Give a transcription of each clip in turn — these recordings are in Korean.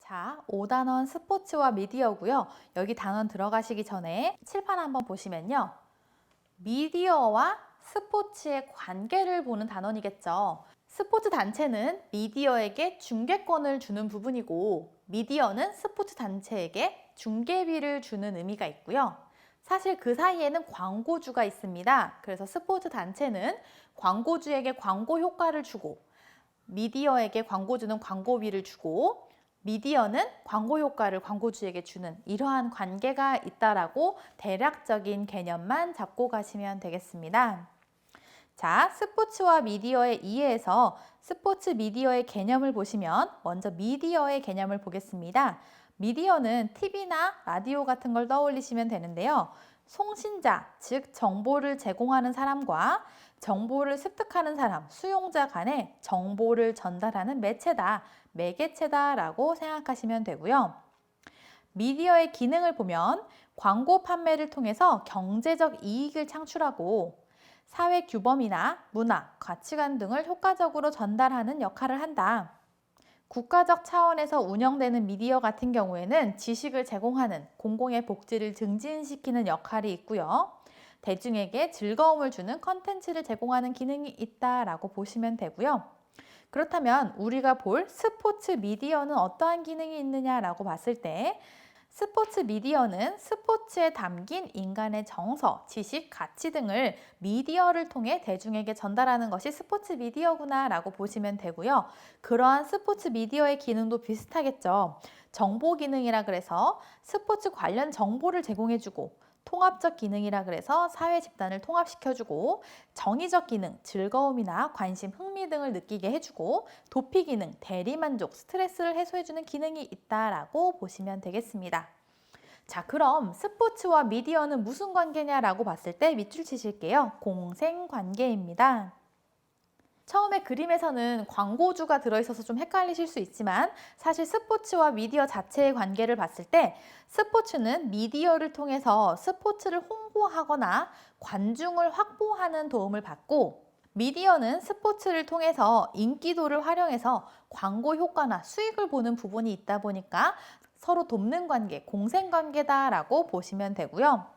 자, 5단원 스포츠와 미디어고요. 여기 단원 들어가시기 전에 칠판 한번 보시면요. 미디어와 스포츠의 관계를 보는 단원이겠죠. 스포츠 단체는 미디어에게 중계권을 주는 부분이고 미디어는 스포츠 단체에게 중계비를 주는 의미가 있고요. 사실 그 사이에는 광고주가 있습니다. 그래서 스포츠 단체는 광고주에게 광고 효과를 주고 미디어에게 광고주는 광고비를 주고 미디어는 광고 효과를 광고주에게 주는 이러한 관계가 있다라고 대략적인 개념만 잡고 가시면 되겠습니다. 자, 스포츠와 미디어의 이해에서 스포츠 미디어의 개념을 보시면 먼저 미디어의 개념을 보겠습니다. 미디어는 TV나 라디오 같은 걸 떠올리시면 되는데요. 송신자, 즉 정보를 제공하는 사람과 정보를 습득하는 사람, 수용자 간에 정보를 전달하는 매체다, 매개체다라고 생각하시면 되고요. 미디어의 기능을 보면 광고 판매를 통해서 경제적 이익을 창출하고 사회 규범이나 문화, 가치관 등을 효과적으로 전달하는 역할을 한다. 국가적 차원에서 운영되는 미디어 같은 경우에는 지식을 제공하는 공공의 복지를 증진시키는 역할이 있고요. 대중에게 즐거움을 주는 컨텐츠를 제공하는 기능이 있다라고 보시면 되고요. 그렇다면 우리가 볼 스포츠 미디어는 어떠한 기능이 있느냐라고 봤을 때 스포츠 미디어는 스포츠에 담긴 인간의 정서, 지식, 가치 등을 미디어를 통해 대중에게 전달하는 것이 스포츠 미디어구나 라고 보시면 되고요. 그러한 스포츠 미디어의 기능도 비슷하겠죠. 정보 기능이라 그래서 스포츠 관련 정보를 제공해주고 통합적 기능이라 그래서 사회 집단을 통합시켜주고 정의적 기능, 즐거움이나 관심, 흥미 등을 느끼게 해주고 도피 기능, 대리만족, 스트레스를 해소해주는 기능이 있다라고 보시면 되겠습니다. 자, 그럼 스포츠와 미디어는 무슨 관계냐라고 봤을 때 밑줄 치실게요. 공생관계입니다. 처음에 그림에서는 광고주가 들어있어서 좀 헷갈리실 수 있지만 사실 스포츠와 미디어 자체의 관계를 봤을 때 스포츠는 미디어를 통해서 스포츠를 홍보하거나 관중을 확보하는 도움을 받고 미디어는 스포츠를 통해서 인기도를 활용해서 광고 효과나 수익을 보는 부분이 있다 보니까 서로 돕는 관계, 공생관계다라고 보시면 되고요.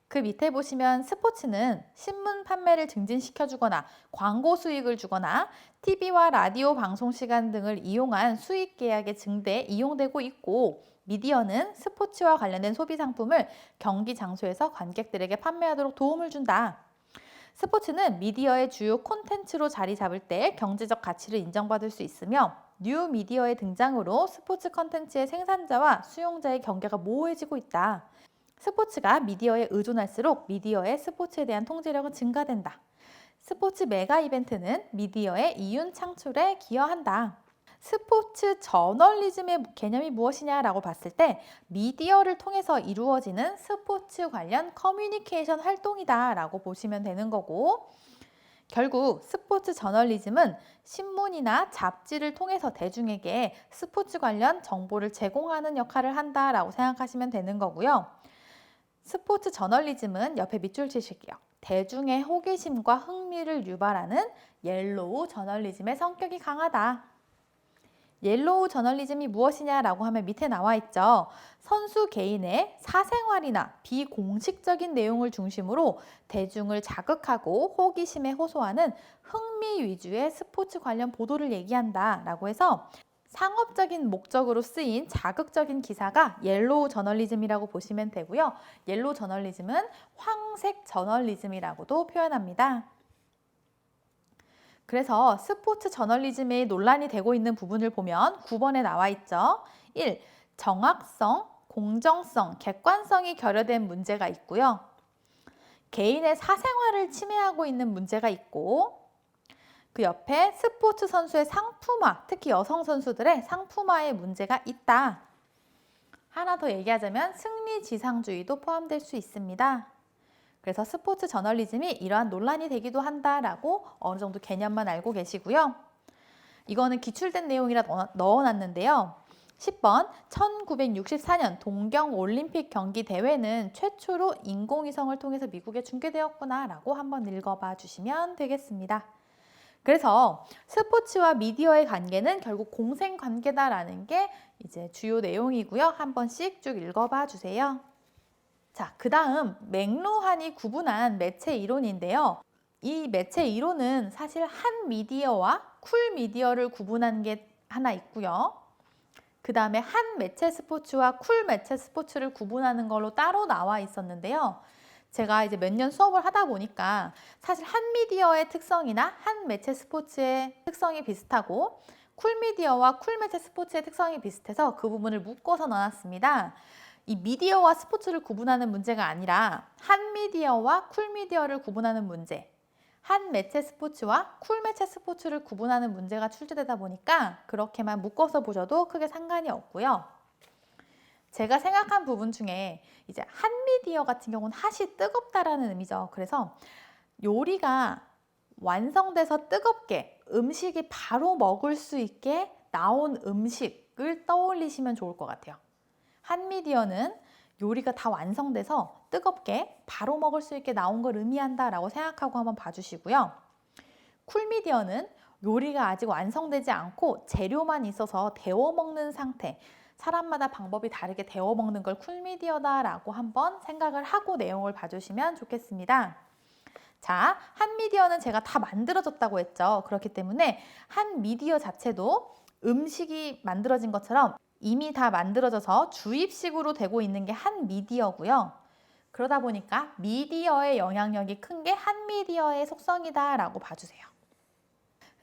그 밑에 보시면 스포츠는 신문 판매를 증진시켜주거나 광고 수익을 주거나 TV와 라디오 방송 시간 등을 이용한 수익 계약의 증대에 이용되고 있고 미디어는 스포츠와 관련된 소비 상품을 경기 장소에서 관객들에게 판매하도록 도움을 준다. 스포츠는 미디어의 주요 콘텐츠로 자리 잡을 때 경제적 가치를 인정받을 수 있으며 뉴 미디어의 등장으로 스포츠 콘텐츠의 생산자와 수용자의 경계가 모호해지고 있다. 스포츠가 미디어에 의존할수록 미디어의 스포츠에 대한 통제력은 증가된다. 스포츠 메가 이벤트는 미디어의 이윤 창출에 기여한다. 스포츠 저널리즘의 개념이 무엇이냐라고 봤을 때 미디어를 통해서 이루어지는 스포츠 관련 커뮤니케이션 활동이다라고 보시면 되는 거고 결국 스포츠 저널리즘은 신문이나 잡지를 통해서 대중에게 스포츠 관련 정보를 제공하는 역할을 한다라고 생각하시면 되는 거고요. 스포츠 저널리즘은 옆에 밑줄 치실게요. 대중의 호기심과 흥미를 유발하는 옐로우 저널리즘의 성격이 강하다. 옐로우 저널리즘이 무엇이냐라고 하면 밑에 나와 있죠. 선수 개인의 사생활이나 비공식적인 내용을 중심으로 대중을 자극하고 호기심에 호소하는 흥미 위주의 스포츠 관련 보도를 얘기한다 라고 해서 상업적인 목적으로 쓰인 자극적인 기사가 옐로우 저널리즘이라고 보시면 되고요. 옐로우 저널리즘은 황색 저널리즘이라고도 표현합니다. 그래서 스포츠 저널리즘의 논란이 되고 있는 부분을 보면 9번에 나와 있죠. 1. 정확성, 공정성, 객관성이 결여된 문제가 있고요. 개인의 사생활을 침해하고 있는 문제가 있고 그 옆에 스포츠 선수의 상품화, 특히 여성 선수들의 상품화의 문제가 있다. 하나 더 얘기하자면 승리지상주의도 포함될 수 있습니다. 그래서 스포츠 저널리즘이 이러한 논란이 되기도 한다라고 어느 정도 개념만 알고 계시고요. 이거는 기출된 내용이라 넣어놨는데요. 10번 1964년 동경올림픽 경기 대회는 최초로 인공위성을 통해서 미국에 중계되었구나 라고 한번 읽어봐 주시면 되겠습니다. 그래서 스포츠와 미디어의 관계는 결국 공생관계다라는 게 이제 주요 내용이고요. 한 번씩 쭉 읽어봐 주세요. 자, 그 다음 맥루한이 구분한 매체 이론인데요. 이 매체 이론은 사실 한 미디어와 쿨 미디어를 구분한 게 하나 있고요. 그 다음에 한 매체 스포츠와 쿨 매체 스포츠를 구분하는 걸로 따로 나와 있었는데요. 제가 이제 몇 년 수업을 하다 보니까 사실 한 미디어의 특성이나 한 매체 스포츠의 특성이 비슷하고 쿨 미디어와 쿨 매체 스포츠의 특성이 비슷해서 그 부분을 묶어서 넣어놨습니다. 이 미디어와 스포츠를 구분하는 문제가 아니라 한 미디어와 쿨 미디어를 구분하는 문제, 한 매체 스포츠와 쿨 매체 스포츠를 구분하는 문제가 출제되다 보니까 그렇게만 묶어서 보셔도 크게 상관이 없고요. 제가 생각한 부분 중에 이제 한 미디어 같은 경우는 핫이 뜨겁다라는 의미죠. 그래서 요리가 완성돼서 뜨겁게 음식이 바로 먹을 수 있게 나온 음식을 떠올리시면 좋을 것 같아요. 한 미디어는 요리가 다 완성돼서 뜨겁게 바로 먹을 수 있게 나온 걸 의미한다라고 생각하고 한번 봐주시고요. 쿨 미디어는 요리가 아직 완성되지 않고 재료만 있어서 데워 먹는 상태, 사람마다 방법이 다르게 데워 먹는 걸 쿨 미디어다라고 한번 생각을 하고 내용을 봐주시면 좋겠습니다. 자, 한 미디어는 제가 다 만들어졌다고 했죠. 그렇기 때문에 한 미디어 자체도 음식이 만들어진 것처럼 이미 다 만들어져서 주입식으로 되고 있는 게 한 미디어고요. 그러다 보니까 미디어의 영향력이 큰 게 한 미디어의 속성이다라고 봐주세요.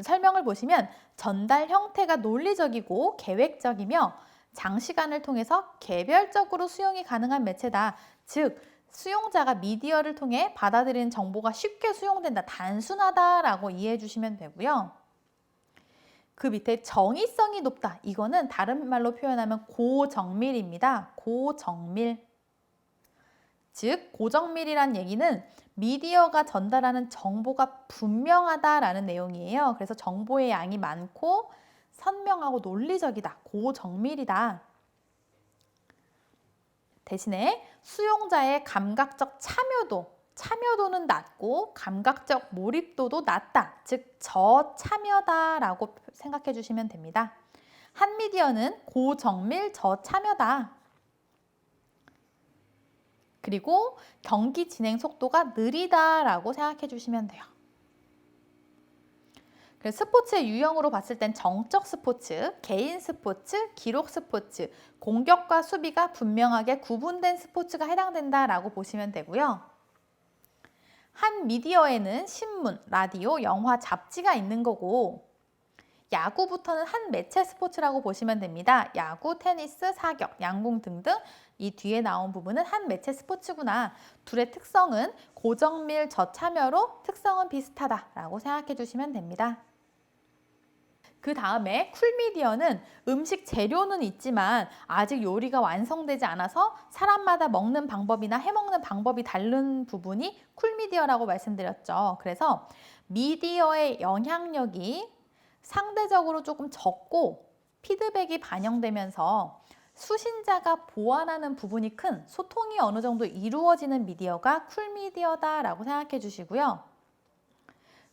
설명을 보시면 전달 형태가 논리적이고 계획적이며 장시간을 통해서 개별적으로 수용이 가능한 매체다. 즉, 수용자가 미디어를 통해 받아들이는 정보가 쉽게 수용된다. 단순하다라고 이해해 주시면 되고요. 그 밑에 정의성이 높다. 이거는 다른 말로 표현하면 고정밀입니다. 고정밀. 즉, 고정밀이란 얘기는 미디어가 전달하는 정보가 분명하다라는 내용이에요. 그래서 정보의 양이 많고 선명하고 논리적이다. 고정밀이다. 대신에 수용자의 감각적 참여도는 낮고 감각적 몰입도도 낮다. 즉, 저참여다라고 생각해 주시면 됩니다. 한 미디어는 고정밀 저참여다. 그리고 경기 진행 속도가 느리다라고 생각해 주시면 돼요. 스포츠의 유형으로 봤을 땐 정적 스포츠, 개인 스포츠, 기록 스포츠, 공격과 수비가 분명하게 구분된 스포츠가 해당된다라고 보시면 되고요. 한 미디어에는 신문, 라디오, 영화, 잡지가 있는 거고 야구부터는 한 매체 스포츠라고 보시면 됩니다. 야구, 테니스, 사격, 양궁 등등 이 뒤에 나온 부분은 한 매체 스포츠구나. 둘의 특성은 고정밀 저참여로 특성은 비슷하다라고 생각해 주시면 됩니다. 그 다음에 쿨미디어는 음식 재료는 있지만 아직 요리가 완성되지 않아서 사람마다 먹는 방법이나 해먹는 방법이 다른 부분이 쿨미디어라고 말씀드렸죠. 그래서 미디어의 영향력이 상대적으로 조금 적고 피드백이 반영되면서 수신자가 보완하는 부분이 큰 소통이 어느 정도 이루어지는 미디어가 쿨미디어다라고 생각해 주시고요.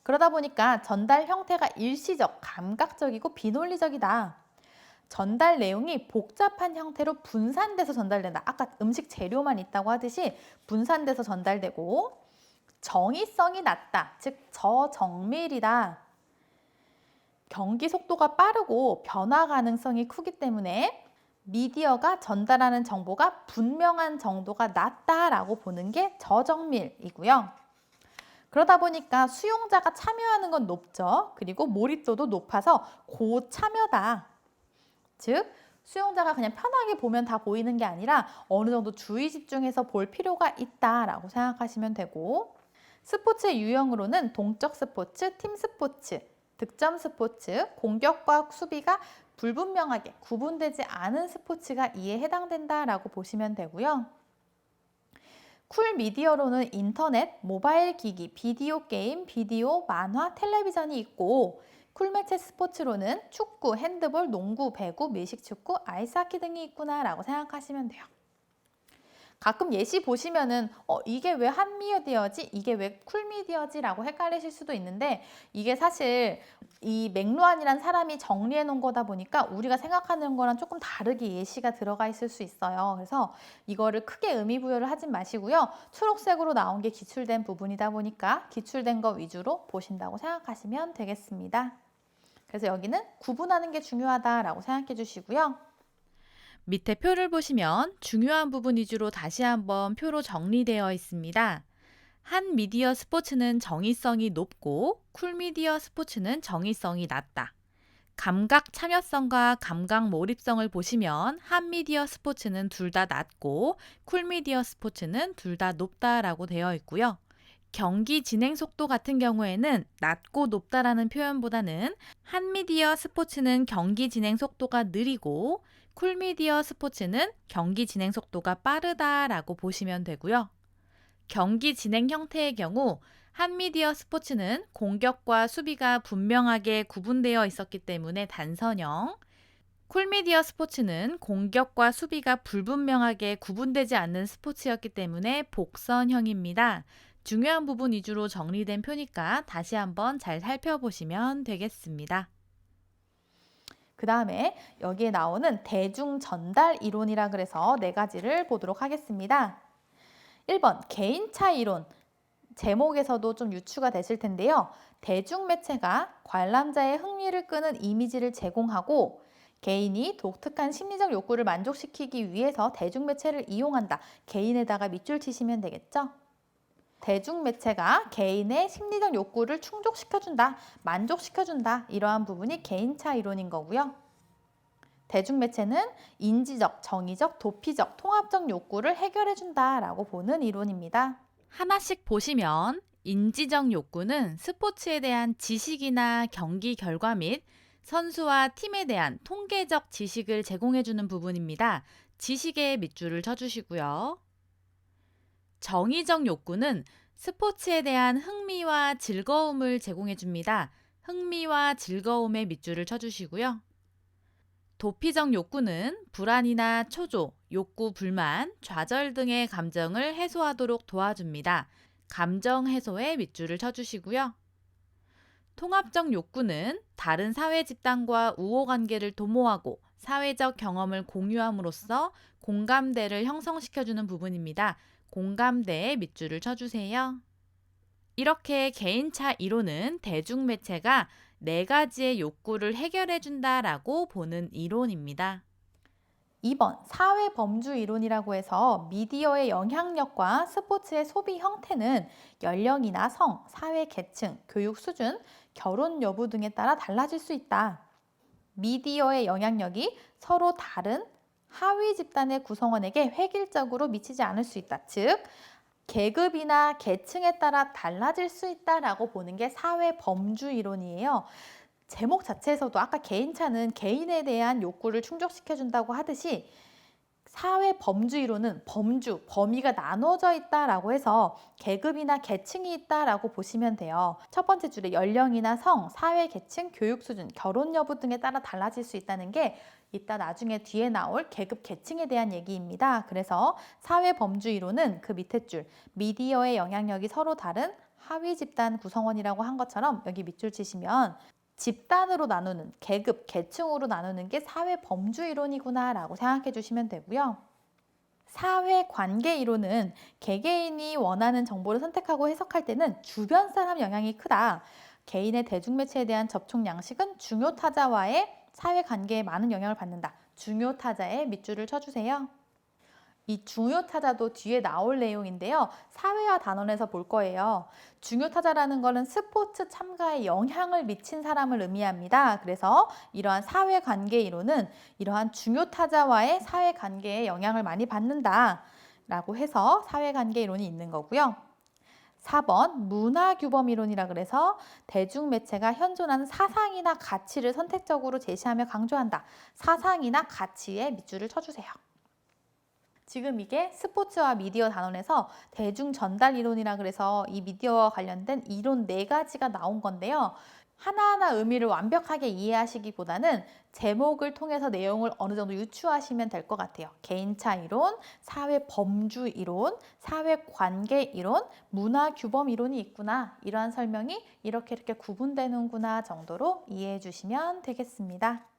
그러다 보니까 전달 형태가 일시적, 감각적이고 비논리적이다. 전달 내용이 복잡한 형태로 분산돼서 전달된다. 아까 음식 재료만 있다고 하듯이 분산돼서 전달되고 정의성이 낮다. 즉 저정밀이다. 경기 속도가 빠르고 변화 가능성이 크기 때문에 미디어가 전달하는 정보가 분명한 정도가 낮다라고 보는 게 저정밀이고요. 그러다 보니까 수용자가 참여하는 건 높죠. 그리고 몰입도도 높아서 고참여다. 즉, 수용자가 그냥 편하게 보면 다 보이는 게 아니라 어느 정도 주의 집중해서 볼 필요가 있다라고 생각하시면 되고 스포츠의 유형으로는 동적 스포츠, 팀 스포츠, 득점 스포츠, 공격과 수비가 불분명하게 구분되지 않은 스포츠가 이에 해당된다라고 보시면 되고요. 쿨 미디어로는 인터넷, 모바일 기기, 비디오 게임, 비디오, 만화, 텔레비전이 있고 쿨 매체 스포츠로는 축구, 핸드볼, 농구, 배구, 밀식축구, 아이스하키 등이 있구나 라고 생각하시면 돼요. 가끔 예시 보시면은 이게 왜 한미디어지? 이게 왜 쿨미디어지? 라고 헷갈리실 수도 있는데 이게 사실 이 맥루안이란 사람이 정리해 놓은 거다 보니까 우리가 생각하는 거랑 조금 다르게 예시가 들어가 있을 수 있어요. 그래서 이거를 크게 의미 부여를 하진 마시고요. 초록색으로 나온 게 기출된 부분이다 보니까 기출된 거 위주로 보신다고 생각하시면 되겠습니다. 그래서 여기는 구분하는 게 중요하다라고 생각해 주시고요. 밑에 표를 보시면 중요한 부분 위주로 다시 한번 표로 정리되어 있습니다. 한 미디어 스포츠는 정의성이 높고 쿨미디어 스포츠는 정의성이 낮다. 감각 참여성과 감각 몰입성을 보시면 한 미디어 스포츠는 둘 다 낮고 쿨미디어 스포츠는 둘 다 높다라고 되어 있고요. 경기 진행 속도 같은 경우에는 낮고 높다라는 표현보다는 한 미디어 스포츠는 경기 진행 속도가 느리고 쿨미디어 스포츠는 경기 진행 속도가 빠르다라고 보시면 되고요. 경기 진행 형태의 경우 한 미디어 스포츠는 공격과 수비가 분명하게 구분되어 있었기 때문에 단선형, 쿨미디어 스포츠는 공격과 수비가 불분명하게 구분되지 않는 스포츠였기 때문에 복선형입니다. 중요한 부분 위주로 정리된 표니까 다시 한번 잘 살펴보시면 되겠습니다. 그 다음에 여기에 나오는 대중 전달 이론이라 그래서 4가지를 보도록 하겠습니다. 1번 개인차 이론. 제목에서도 좀 유추가 되실 텐데요. 대중매체가 관람자의 흥미를 끄는 이미지를 제공하고 개인이 독특한 심리적 욕구를 만족시키기 위해서 대중매체를 이용한다. 개인에다가 밑줄 치시면 되겠죠? 대중매체가 개인의 심리적 욕구를 충족시켜준다, 만족시켜준다. 이러한 부분이 개인차 이론인 거고요. 대중매체는 인지적, 정의적, 도피적, 통합적 욕구를 해결해준다라고 보는 이론입니다. 하나씩 보시면 인지적 욕구는 스포츠에 대한 지식이나 경기 결과 및 선수와 팀에 대한 통계적 지식을 제공해주는 부분입니다. 지식에 밑줄을 쳐주시고요. 정의적 욕구는 스포츠에 대한 흥미와 즐거움을 제공해줍니다. 흥미와 즐거움에 밑줄을 쳐주시고요. 도피적 욕구는 불안이나 초조, 욕구, 불만, 좌절 등의 감정을 해소하도록 도와줍니다. 감정 해소에 밑줄을 쳐주시고요. 통합적 욕구는 다른 사회 집단과 우호관계를 도모하고 사회적 경험을 공유함으로써 공감대를 형성시켜주는 부분입니다. 공감대에 밑줄을 쳐주세요. 이렇게 개인차 이론은 대중매체가 4가지의 욕구를 해결해준다라고 보는 이론입니다. 2번 사회범주 이론이라고 해서 미디어의 영향력과 스포츠의 소비 형태는 연령이나 성, 사회 계층, 교육 수준, 결혼 여부 등에 따라 달라질 수 있다. 미디어의 영향력이 서로 다른 하위 집단의 구성원에게 획일적으로 미치지 않을 수 있다. 즉, 계급이나 계층에 따라 달라질 수 있다라고 보는 게 사회범주 이론이에요. 제목 자체에서도 아까 개인차는 개인에 대한 욕구를 충족시켜준다고 하듯이 사회범주 이론은 범주, 범위가 나눠져 있다라고 해서 계급이나 계층이 있다라고 보시면 돼요. 첫 번째 줄에 연령이나 성, 사회 계층, 교육 수준, 결혼 여부 등에 따라 달라질 수 있다는 게 이따 나중에 뒤에 나올 계급 계층에 대한 얘기입니다. 그래서 사회범주 이론은 그 밑에 줄 미디어의 영향력이 서로 다른 하위 집단 구성원이라고 한 것처럼 여기 밑줄 치시면 집단으로 나누는, 계급, 계층으로 나누는 게 사회범주 이론이구나 라고 생각해 주시면 되고요. 사회관계 이론은 개개인이 원하는 정보를 선택하고 해석할 때는 주변 사람 영향이 크다. 개인의 대중매체에 대한 접촉 양식은 중요 타자와의 사회관계에 많은 영향을 받는다. 중요 타자에 밑줄을 쳐주세요. 이 중요 타자도 뒤에 나올 내용인데요. 사회화 단원에서 볼 거예요. 중요 타자라는 것은 스포츠 참가에 영향을 미친 사람을 의미합니다. 그래서 이러한 사회관계 이론은 이러한 중요 타자와의 사회관계에 영향을 많이 받는다 라고 해서 사회관계 이론이 있는 거고요. 4번 문화규범 이론이라 그래서 대중매체가 현존하는 사상이나 가치를 선택적으로 제시하며 강조한다. 사상이나 가치에 밑줄을 쳐주세요. 지금 이게 스포츠와 미디어 단원에서 대중 전달 이론이라 그래서 이 미디어와 관련된 이론 4가지가 나온 건데요. 하나하나 의미를 완벽하게 이해하시기보다는 제목을 통해서 내용을 어느 정도 유추하시면 될 것 같아요. 개인차 이론, 사회 범주 이론, 사회 관계 이론, 문화 규범 이론이 있구나. 이러한 설명이 이렇게 구분되는구나 정도로 이해해 주시면 되겠습니다.